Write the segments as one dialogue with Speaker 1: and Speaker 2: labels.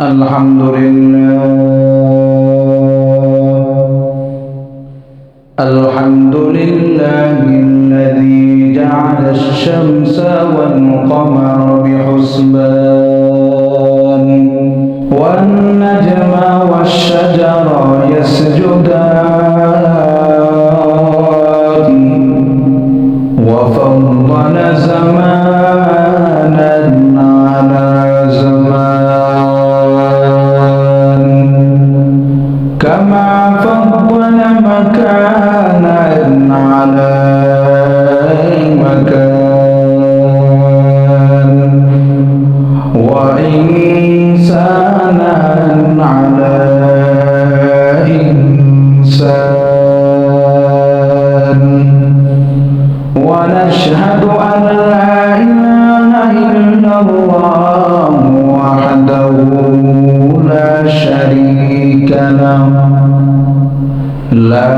Speaker 1: الحمد لله الحمد لله الذي جعل الشمس والقمر بحسبان والنجم والشجر يسجدان وفضل زمانا على زمان كما فضل مكانا على مكان وإنسانا على إنسان ونشهد أن لا إله إلا الله وحده لا شريك له لا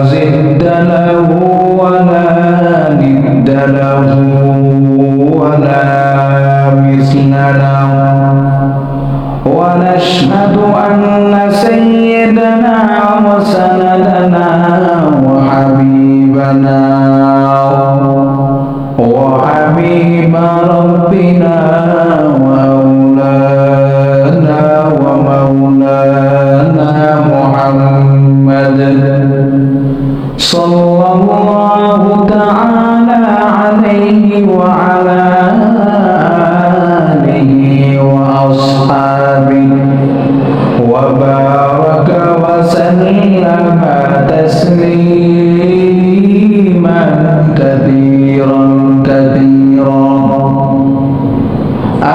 Speaker 1: ضد له ولا ند له ولا مثل له ونشهد أن سيدنا وسندنا وحبيبنا وحبيب ربنا وأولانا ومولانا محمد صلى الله تعالى عليه وعلى آله وأصحابه وبارك وسلم تسليما كثيرا كثيرا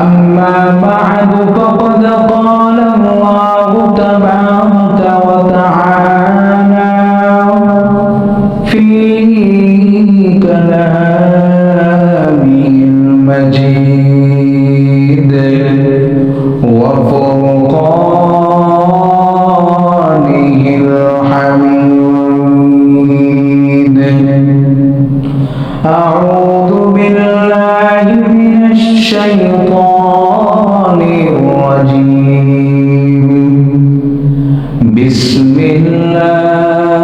Speaker 1: أما بعد فقد قال الله تبارك وتعالى في كلامه المجيد وفرقانه الحميد أعوذ بالله من الشيطان الرجيم بسم الله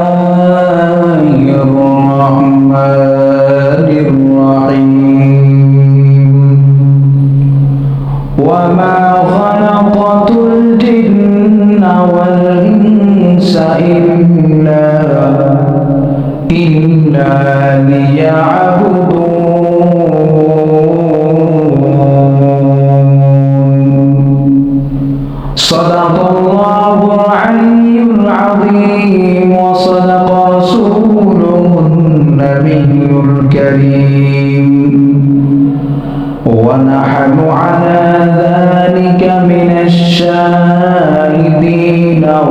Speaker 1: الرحمن الرحيم وما خلقت الجن والإنس إلا ليعبدون صدق الله العلي العظيم وصدق رسوله النبي الكريم ونحن على ذلك من الشاهدين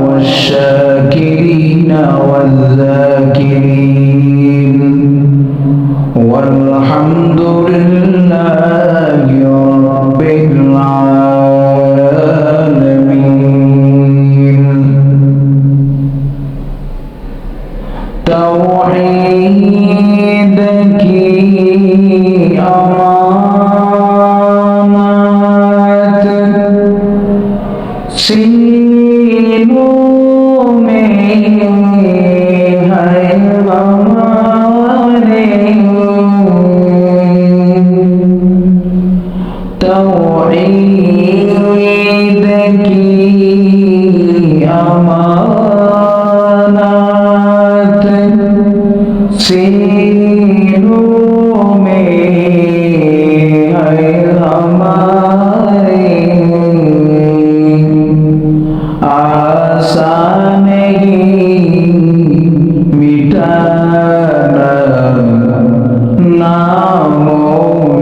Speaker 1: والشاكرين والذاكرين والحمد لله رب العالمين توحيدك أمانات سينو में है हमारे तौहीद की अमानत सीनों में है हमारे आसान नहीं मिटाना नामो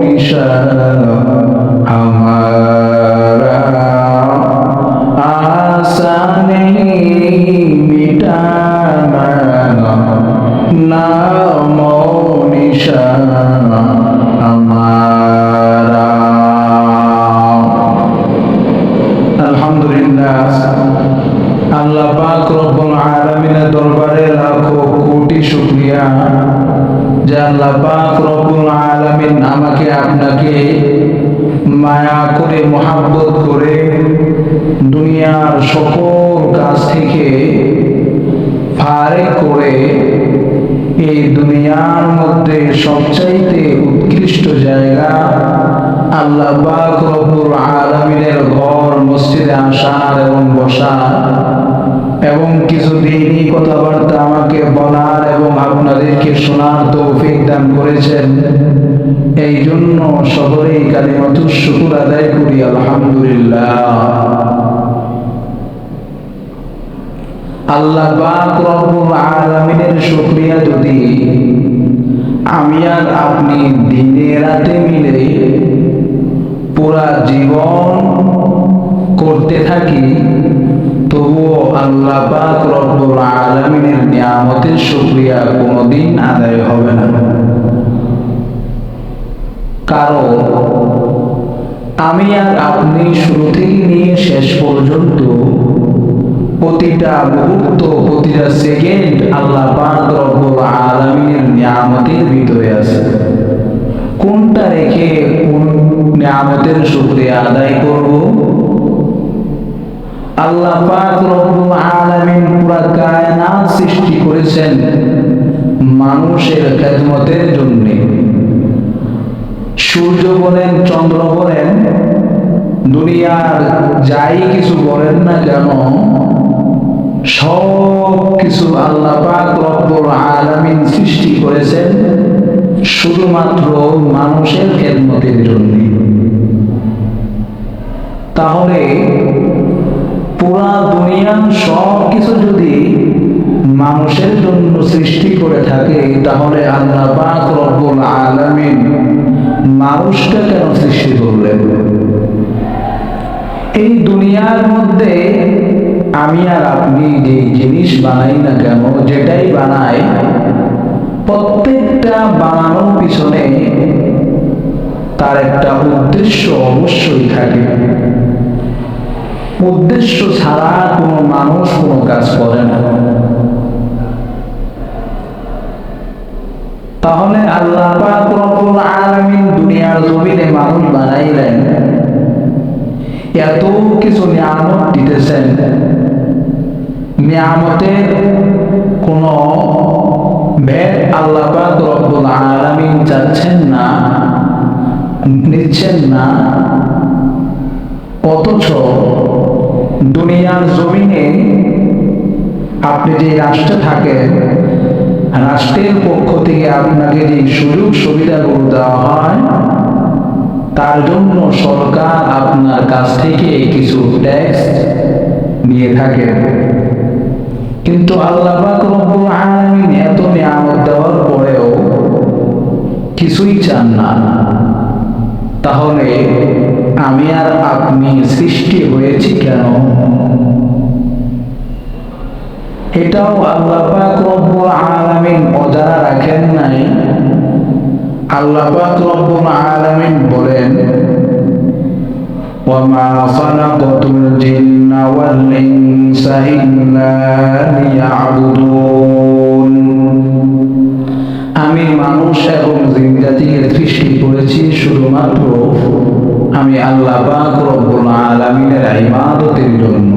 Speaker 1: निशान हमारा आसान नहीं मिटाना नामो निशान हमारा अल्हम्दुलिल्लाह আল্লাহ পাক রব্বুল আলামিনের দরবারে লাখো কোটি শুকরিয়া যে আল্লাহ পাক রব্বুল আলামিন আমাকে আপনাকে মায়া করে মহাব্বত করে দুনিয়ার সকল কাজ থেকে ফারেক করে এই দুনিয়ার মধ্যে সবচাইতে উৎকৃষ্ট জায়গা আল্লাহ পাক রব্বুল আলামিনের ঘর মসজিদে আসার এবং বসার এবং কিছু দিনই কথাবার্তা আমাকে বলার এবং আপনাদেরকে শোনার তৌফিক দান করেছেন। এই জন্য সকলেই কালিমাতুশ শুকর আদায় করি আলহামদুলিল্লাহ। আল্লাহ পাক রব্বুল আলামিনের শুকরিয়া যদি আমি আর আপনি দিনে রাতে মিলে পুরা জীবন করতে থাকি, তবুও আল্লাহ পাক রব্বুল আলামিনের নিয়ামতের শুকরিয়া কোনোদিন আদায় হবে না। কারণ আমি আর আপনি শুরু থেকে নিয়ে শেষ পর্যন্ত প্রতিটা মুহূর্ত, প্রতিটা সেকেন্ড আল্লাহ পাক রব্বুল আলামিনের নিয়ামতের ভিতরে আছে। কোনটা রেখে কোন নিয়ামতের শুকরিয়া আদায় করব? আল্লাহ পাক রব্বুল আলামিন পুরা কায়নাত সৃষ্টি করেছেন মানুষের খেদমতের জন্য। সূর্য বলেন, চন্দ্র বলেন, দুনিয়ার যাই কিছু বলেন না কেন, সব কিছু আল্লাহ পাক রব্বুল আলামিন সৃষ্টি করেছেন শুধুমাত্র মানুষের খেদমতের জন্য। তাহলে পুরা দুনিয়ার সব কিছু যদি মানুষের জন্য সৃষ্টি করে থাকে, তাহলে আল্লাহ পাক রব্বুল আলামিন মানুষকে কেন সৃষ্টি করলেন? এই দুনিয়ার মধ্যে আমি আর আপনি যে জিনিস বানাই না কেন, যেটাই বানাই, প্রত্যেকটা বানানোর পিছনে তার একটা উদ্দেশ্য অবশ্যই থাকে। উদ্দেশ্য ছাড়া কোনো মানুষ কোনো কাজ করে না। তাহলে আল্লাহ পাক রব্বুল আলামিন দুনিয়ার জমিনে মানুষ বানাইলেন, এত কিছু নিয়ামত দিতেছেন, নিয়ামতের কোনো ভেদ আল্লাহ পাক রব্বুল আলামিন চাচ্ছেন না, নিচ্ছেন না। অথচ দুনিয়ার জমিনে আপনি যে রাষ্ট্রে থাকেন, রাষ্ট্রের পক্ষ থেকে আপনাকে যে সুযোগ সুবিধাগুলো দেওয়া হয়, তার জন্য সরকার আপনার কাছ থেকে কিছু ট্যাক্স নিয়ে থাকে। কিন্তু আল্লাহ পাক রব্বুল আলামিন এত নিয়ামত দেওয়ার পরেও কিছুই চান না। তাহলে আমি আর আপনি সৃষ্টি হয়েছি কেন? এটাও আল্লাহ পাক রব্বুল আলামিন অজানা রাখেন নাই। আল্লাহ পাক রব্বুল আলামিন বলেন, ওয়ামা খালাকাতুল জিন্না ওয়াল ইনসা ইল্লা লিয়াবুদুন। আমি মানুষ এবং জিন জাতিকে সৃষ্টি করেছি শুধুমাত্র আমি আল্লাহ পাক রব্বুল আলামিনের ইবাদতের জন্য।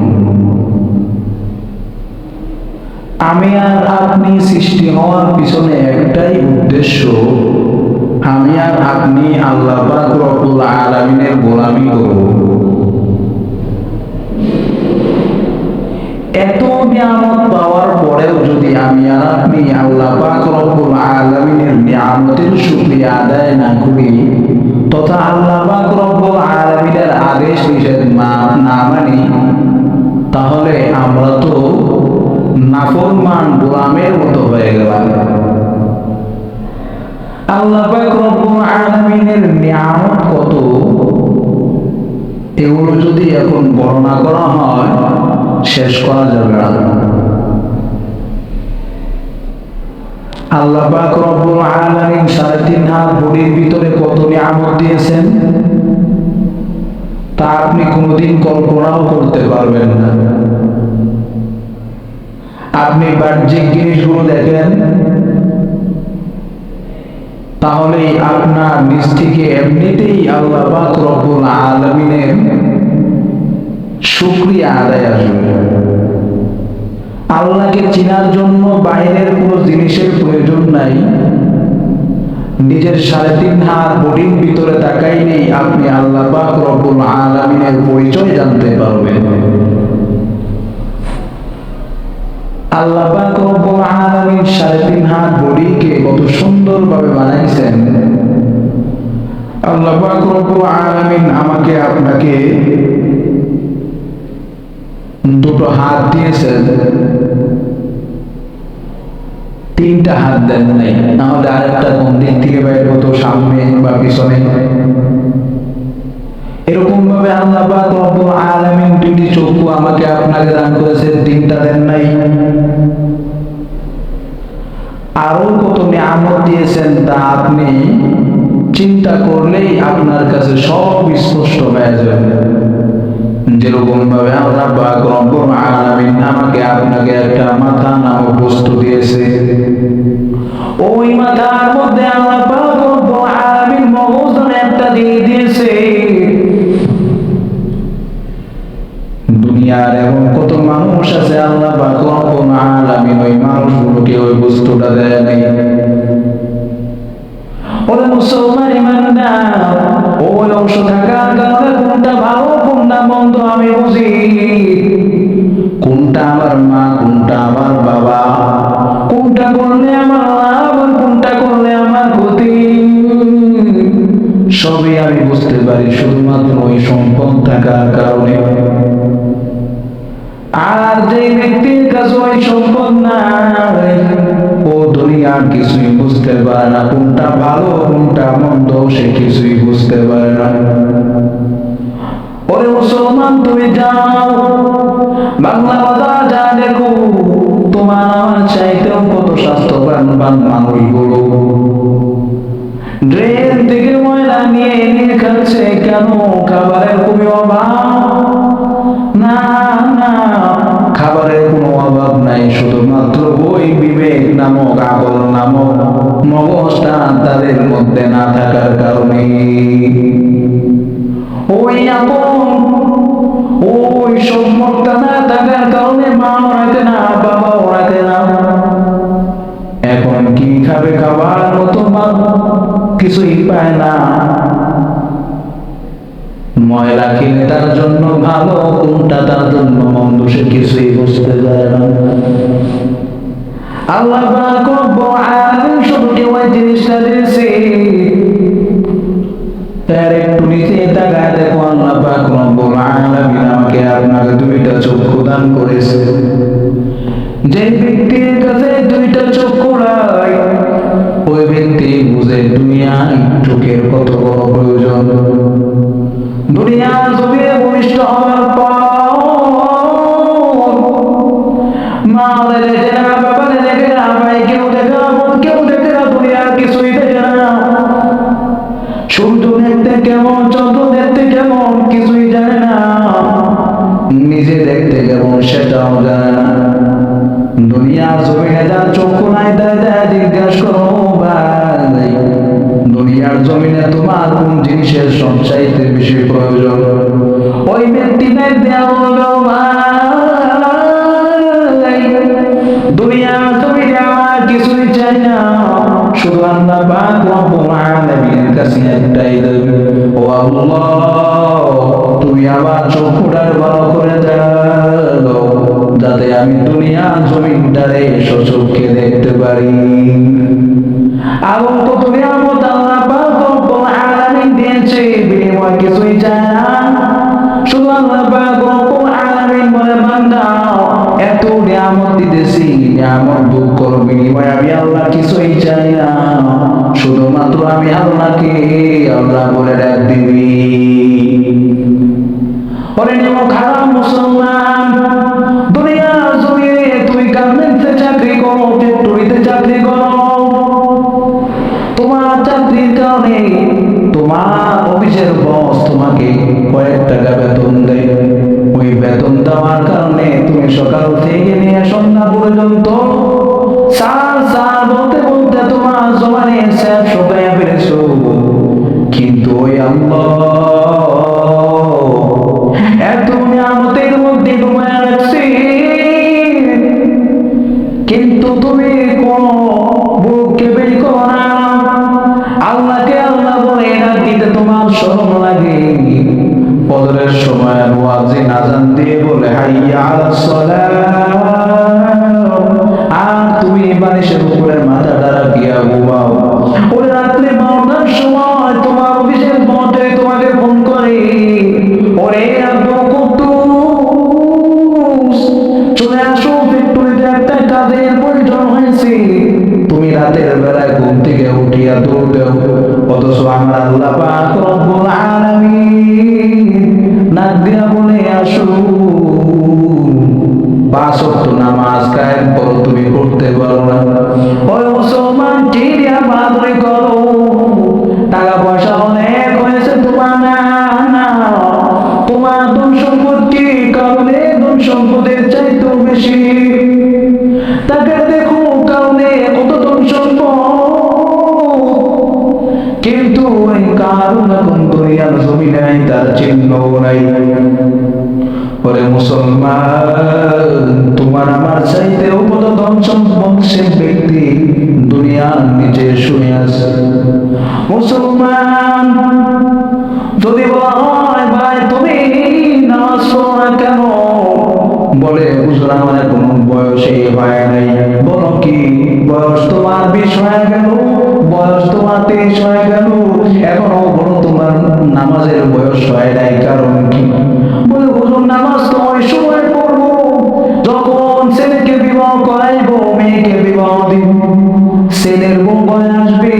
Speaker 1: আমি আর আপনি সৃষ্টি হওয়ার পিছনে একটাই উদ্দেশ্য, আমি আর আপনি আল্লাহ পাক রব্বুল আলামিনের গোলামি করব। এত নিয়ামত পাওয়ার পরেও যদি আমি আর আপনি আল্লাহ পাক রব্বুল আলামিনের নিয়ামতের শুকরিয়া আদায় না করি, তথা আল্লাহ পাক রব্বুল আলামিনের আদেশ নিষেধ না মানি, তাহলে আমরা তো নাফরমান গোলামের মতো হয়ে গেলাম। আল্লাহ পাক রব্বুল আলামিনের নিয়ামত কত, এগুলো যদি এখন বর্ণনা করা হয় শেষ করা যাবে না। আল্লাহ পাক রব্বুল আলামিন 3.5 হাত বডির ভিতরে কত নিয়ামত দিয়েছেন তা আপনি কোনোদিন কল্পনাও করতে পারবেন না। আপনি বাহ্যিক জিনিসগুলো দেখেন, তাহলে আপনার নিজ থেকে এমনিতেই আল্লাহ পাক রব্বুল আলামিনের শুকরিয়া আদায় আসবে। আল্লাহকে চেনার জন্য বাইরের কোনো জিনিসের প্রয়োজন নাই। নিজের 3.5 হাত বডির ভিতরে তাকাইলেই আপনি আল্লাহ পাক রব্বুল আলামিনের পরিচয় জানতে পারবেন। আল্লাহ পাক রব্বুল আলামিন 3.5 হাত বডিকে কত সুন্দরভাবে বানাইছেন। আল্লাহ পাক রব্বুল আলামিন আমাকে আপনাকে দুটো হাত দিয়েছেন, 3টা হাত দেন নাই, নাহলে আরেকটা কোন দিক থেকে বাইর হতো, সামনে বা পিছনে। এরকম ভাবে আল্লাহ পাক রব্বুল আলামিন 2টি চক্ষু আমাকে আপনাকে দান করেছেন, 3টা দেন নাই। আরো কত নিয়ামত দিয়েছেন তা আপনি চিন্তা করলেই আপনার কাছে সব স্পষ্ট হয়ে যাবে। যেরকম ভাবে আল্লাহ পাক রব্বুল আলামিন আমাকে আপনাকে একটা মাথা নামক বস্তু দিয়েছে, ওই মাথার মধ্যে আল্লাহ পাক রব্বুল আলামিন মগজ একটা দিয়ে দিয়েছে। দুনিয়ার এমন কত মানুষ আছে আল্লাহ পাক রব্বুল আলামিন ওই মানুষগুলোকে ওই বস্তুটা দেয় নাই। ওরে মুসলমান ইমানদার, ওই অংশ থাকার কারণে কোনটা ভালো কোনটা মন্দ আমি বুঝি, কোনটা আমার মা কোনটা আমার বাবা, কোনটা করলে আমার লাভ আর কোনটা করলে আমার ক্ষতি, সবই আমি বুঝতে পারি শুধুমাত্র ওই সম্পদ থাকার কারণে। আর যে ব্যক্তির কাছে ওই সম্পদ নাই, ও দুনিয়ার কিছুই বুঝতে পারে না, কোনটা ভালো কোনটা মন্দ সে কিছুই বুঝতে পারে না। ওরে মুসলমান, তুমি যাও বাংলা বাজার যা দেখো, তোমার আমার চাইতেও কত স্বাস্থ্যবান মানুষগুলো ড্রেন থেকে ময়লা নিয়ে নিয়ে খাচ্ছে। কেন? খাবারের খুবই অভাব? না না, খাবারের কোনো অভাব নাই, শুধুমাত্র ওই বিবেক নামক আকল নামক মগজটা তাদের মধ্যে না থাকার কারণে। ওই আকল ওই সম্পদটা না থাকার কারণে মা রাখে না, বাবাও রাখে না। এখন কি খাবে? খাবার মতো কিছুই পায় না। ময়লা খেলে তার জন্য ভালো কোনটা তার জন্য মন্দ সে কিছুই বুঝতে পারে না। আল্লাহ পাক রব্বুল আলামিন শুধু ওই জিনিসটা দিয়েছে, তার একটু নিচে তাকায় দেখো, আল্লাহ পাক রব্বুল আলামিন আমাকে আপনাকে 2টা চক্ষু দান করেছে। যে ব্যক্তির কাছে 2টা চক্ষু নাই, ওই ব্যক্তি বুঝে দুনিয়ায় চোখের কত বড় প্রয়োজন। দুনিয়া জমিয়ে ভূমিষ্ঠ হওয়ার পর মা দেখে না, বাবা দেখে না, ভাই কেউ দেখে না, বোন কেউ দেখে না, দুনিয়ার কিছুই দেখে না। সূর্য দেখতে কেমন, চন্দ্র দেখতে কেমন কিছুই জানে না, নিজে দেখতে কেমন সেটাও জানে না। দুনিয়া জমিনে যার চক্ষু নাই তাই জিজ্ঞাসা করো, ভাই দুনিয়ার জমিনে তোমার কোন জিনিসের সবচাইতে বেশি প্রয়োজন? ওই ব্যক্তিদের দুনিয়ার জমিনে আমার কিছুই চাই না, শুধু আল্লাহ পাক রব্বুল আলামিনের কাছে একটাই দাবি, ও আল্লাহ তুমি আমার চক্ষুটার ভালো করে দাও, যাতে আমি দুনিয়া জমিনটারে সচক্ষে দেখতে পারি। আর কত নিয়ামত আল্লাহ পাক রব্বুল আলামিন দিয়েছে, বিনিময় কিছুই চায় না। শুধু আল্লাহ পাক রব্বুল আলামিন বলে, বান্দা এত নিয়ামত দিতেছি, নিয়ামত ভোগ করো, বিনিময় আমি আল্লাহ কিছুই চাই না, শুধুমাত্র আমি আল্লাহকে আল্লাহ বলে ডাক দিবি। ওরে নিয়ম খারাপ মুসলমান, দুনিয়া জমিয়ে তুমি গার্মেন্টসে চাকরি করো, ফ্যাক্টরিতে চাকরি করো, তোমার চাকরির কারণে তোমার অফিসের বস তোমাকে কয়েক টাকা বেতন দেয়। ওই বেতন দেওয়ার কারণে তুমি সকাল থেকে নিয়ে সন্ধ্যা পর্যন্ত স্যার বলতে বলতে তোমার জমানে শেষ হয়ে পেরেছো, কিন্তু ওই আল্লাহ এত নিয়ামতের হাইয়া আলাস সালাহ, আর তুমি বালিশের উপরে মাথাটা রাখিয়া ঘুমাও। ওই রাত্রে 12টার সময় তোমার অফিসের বটে তোমাকে ফোন করে, ওরে আব্দুল কুদ্দুস চলে আসো, ফ্যাক্টরিতে একটা কাজের প্রয়োজন হয়েছে। তুমি রাতের বেলায় ঘুম থেকে উঠিয়া দৌড় দাও, অথচ আমার আল্লাহ পাক রব্বুল আলামিন নাক দিয়া বলে আসো 5 ওয়াক্ত নামাজ কায়েম করো, তুমি করতে পারো না। ওই মুসলমান চিড়িয়া বাদরি করো, টাকা পয়সা অনেক হয়েছে তোমার, না না, তোমার ধন সম্পত্তি কারণে ধন সম্পদের চাইতেও বেশি। তাকে দেখো কারণে কত ধন সম্পদ, কিন্তু ওই কারণ এখন দুনিয়ার জমিনে নাই, তার চিহ্ন নাই। ওরে মুসলমান, তোমার আমার চাইতেও কত ধন সম্পদ সে ব্যক্তি দুনিয়ার নিচে শুয়ে আছে। মুসলমান, যদি বলা হয় ভাই তুমি নামাজ পড়ো না কেন, বলে হুজুর আমার কোনো বয়সই হয় নাই। বলো কি বয়স তোমার 20 হয়ে গেল, বয়স তোমার 23 হয়ে গেল, এখনো বলো তোমার নামাজের বয়স হয় নাই, কারণ কি? বলে হুজুর নামাজ তো ওই সময় পড়বো যখন ছেলেকে বিবাহ করাইবো, মেয়েকে বিবাহ দিব, ছেলের বউ বলে আসবে।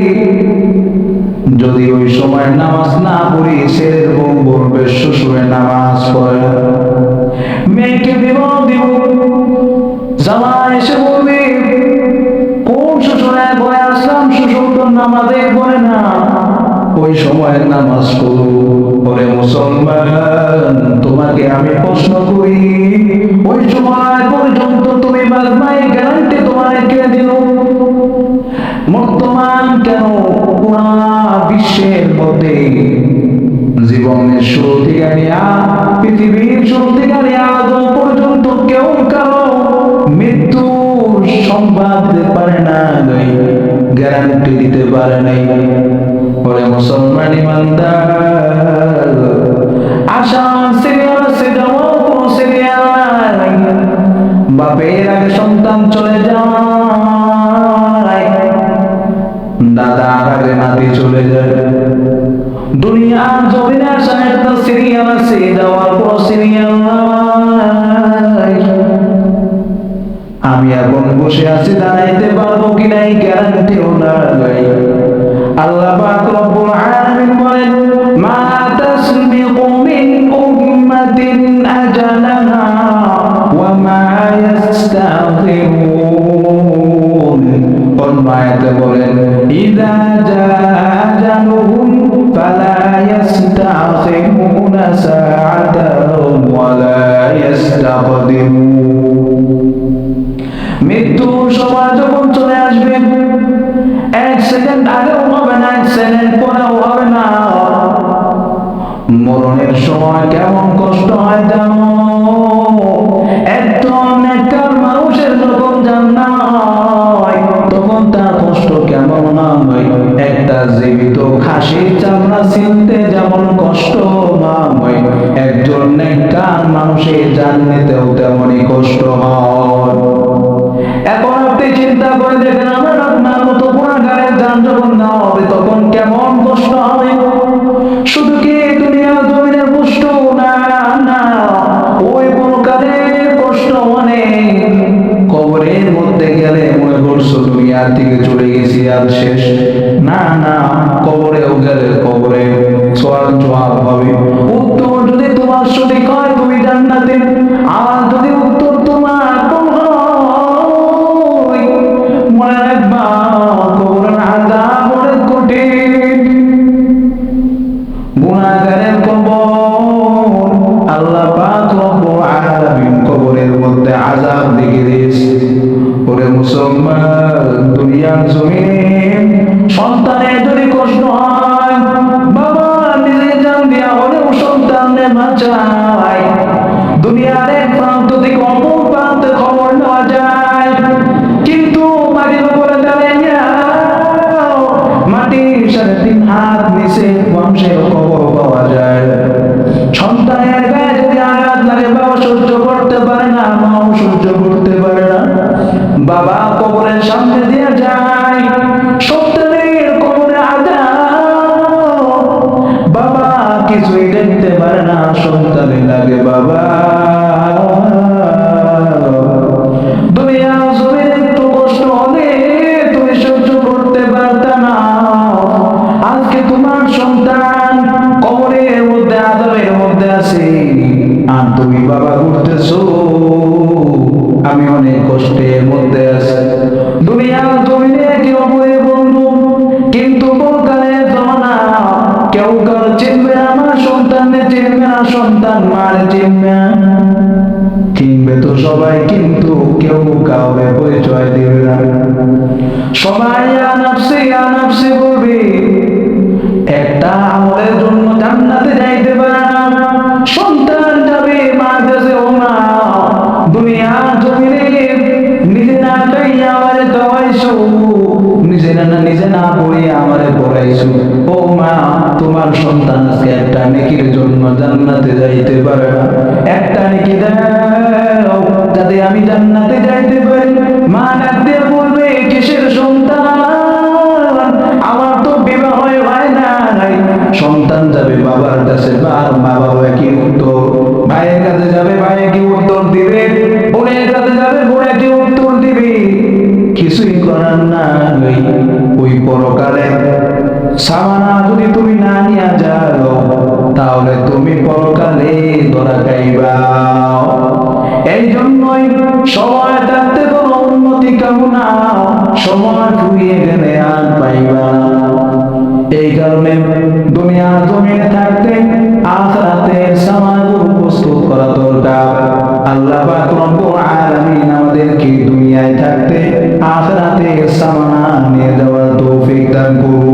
Speaker 1: যদি ওই সময় নামাজ না পড়ি, ছেলের বউ বলবে শ্বশুরে নামাজ পড়ে। মেয়েকে বিবাহ দিব, জামাই এসে বলবে কোন শ্বশুরে বলে আসলাম, শ্বশুর তো নামাজে পড়ে না, ওই সময় নামাজ পড়ো। ওরে মুসলমান, তোমাকে আমি প্রশ্ন করি, ওই সময় পর্যন্ত তুমি বাজমাই গ্যারান্টি তোমার কে দিল? বর্তমান কেন পুরা বিশ্বের মধ্যে জীবনের শুরু থেকে নিয়া পৃথিবীর শুরু থেকে নিয়া আজ পর্যন্ত কেউ কারো মৃত্যুর সংবাদ দিতে পারে না, গ্যারান্টি দিতে পারে নাই। ওরে মুসলমান ইমানদার, আশা সিরিয়াল আছে, যাওয়া কোনো সিরিয়াল নাই। বাপের আগে সন্তান চলে যায়, দাদার আগে নাতি চলে যায়, দুনিয়ার জমিনে আসার একটা সিরিয়াল আছে, যাওয়ার কোনো সিরিয়াল নাই। আমি এখন বসে আছি, দাঁড়াইতে পারবো কিনা এই গ্যারান্টিও নাই। আল্লাহ পাক রব্বুল আলামিন বলেন, মা তাসবিকু মিন উম্মাতিন আজালাহা ওয়া মা ইস্তাখিরুন। কোন আয়াতে বলেন, ইযা জাআ আজালুহুম ফালা ইস্তাখিরুনা সাআতান ওয়া লা ইস্তাকদিমুন। মৃত্যুর সময় যখন চলে আসবে, 1 সেকেন্ড আগেও হবে না, 1 সেকেন্ড পরেও হবে না। মরণের সময় কেমন কষ্ট হয় জানো? একজন নেককার মানুষের যখন জান্নাত হয়, তখন তার কষ্ট কেমন হয়? একটা জীবিত খাসির চামড়া ছিলতে যেমন কষ্ট হয়, একজন নেককার মানুষের জান্নাতেও তেমনই কষ্ট হয়। এখন আপনি চিন্তা করে দেখেন, আমার আপনার মতো গুনাহগারের জান যখন না হবে, তখন কেমন কষ্ট হবে? শুধু কি দুনিয়ার জমিনের কষ্ট না, না, ওই পরকালের কষ্ট অনেক। কবরের মধ্যে গেলে মনে করছো দুনিয়ার থেকে চলে গেছি আর শেষ, না না, কবরেও গেলে কবরে সোয়াল জবাব হবে। উত্তর যদি তোমার সঠিক হয় তুমি জান্নাতে, আর যদি উত্তর তোমার মনে রাখবা কবরের আযাব অনেক কঠিন। গুনাহগারের কবর আল্লাহ পাক রব্বুল আলামিন কবরের মধ্যে আযাব লিখে দিয়েছে। ওরে মুসলমান, দুনিয়ার জমিনে সন্তানের যদি কষ্ট হয়, বাবা নিজে জান দিয়া হলেও সন্তানের বাঁচায়। দুনিয়ার এক প্রান্ত থেকে অপর প্রান্তে খবর নেওয়া যায়, কিন্তু মাটির উপরে দাঁড়িয়ে মাটির 3.5 হাত নিচে বংশের খবর পাওয়া যায়। সন্তানের গায়ে যদি আঘাত লাগে বাবা সহ্য করতে পারে মাও সহ্য করতে পারে না। বাবা কবরের সামনে দিয়ে যায়, সন্তানের কবরে আজাব, বাবা কিছুই দেখতে পারে না, সন্তানে লাগে বাবা দুনিয়া জমিনে একটু কষ্ট হলে তুমি সহ্য করতে পারতা না, আজকে তোমার সন্তান কবরের মধ্যে আযাবের মধ্যে আছে আর তুমি বাবা করতেছো আমি অনেক কষ্টের মধ্যে আছি। দুনিয়া জমিনে কেউ বলে বন্ধু, কিন্তু পরকালে জমানা কেউ কার চিনবে, আমার সন্তানে চিনবে না, সন্তান মারে চিনবে না, চিনবে তো সবাই কিন্তু কেউ কাউরে পরিচয় দিবে না। সবাই আনাপসি বলবে, একটা আমলের জন্য জান্নাতে যাইতে পারে না, সন্তান যাবে মার কাছে, ও মা দুনিয়া জমিনে নিজে না খাইয়া আমারে খাওয়াইছো, নিজে না পড়িয়ে আমারে পড়াইছো, ও মা তোমার সন্তান আজকে একটা নেকির জন্য জান্নাতে যাইতে পারে না, একটা নেকি দাও যাতে আমি জান্নাতে যাইতে পারি। মা ডাক দিয়ে বলবে, কিসের সন্তান, আমার তো বিবাহ হয় না। সন্তান যাবে বাবার কাছে, আর মা বাবা কি উত্তর, ভাইয়ের কাছে যাবে ভাই কি উত্তর দিবে, বোনের কাছে যাবে বোনে কি উত্তর দিবে, কিছুই করার নাই। ওই পরকালে সামানা যদি তুমি না নিয়ে যাও তাহলে তুমি পরকালে ধরা খাইবা। এই জন্যই সময় থাকতে কোনো উন্নতি কামনা, সময় ফুরিয়ে গেলে আর পাইবা না। এই কারণে দুনিয়ার জমিনে থাকতে আখিরাতের সামানগুলো প্রস্তুত করা দরকার। আল্লাহ পাক রব্বুল আলামিন আমাদেরকে দুনিয়ায় থাকতে আখিরাতের সামান নিয়ে যাওয়ার তৌফিক দান করুন।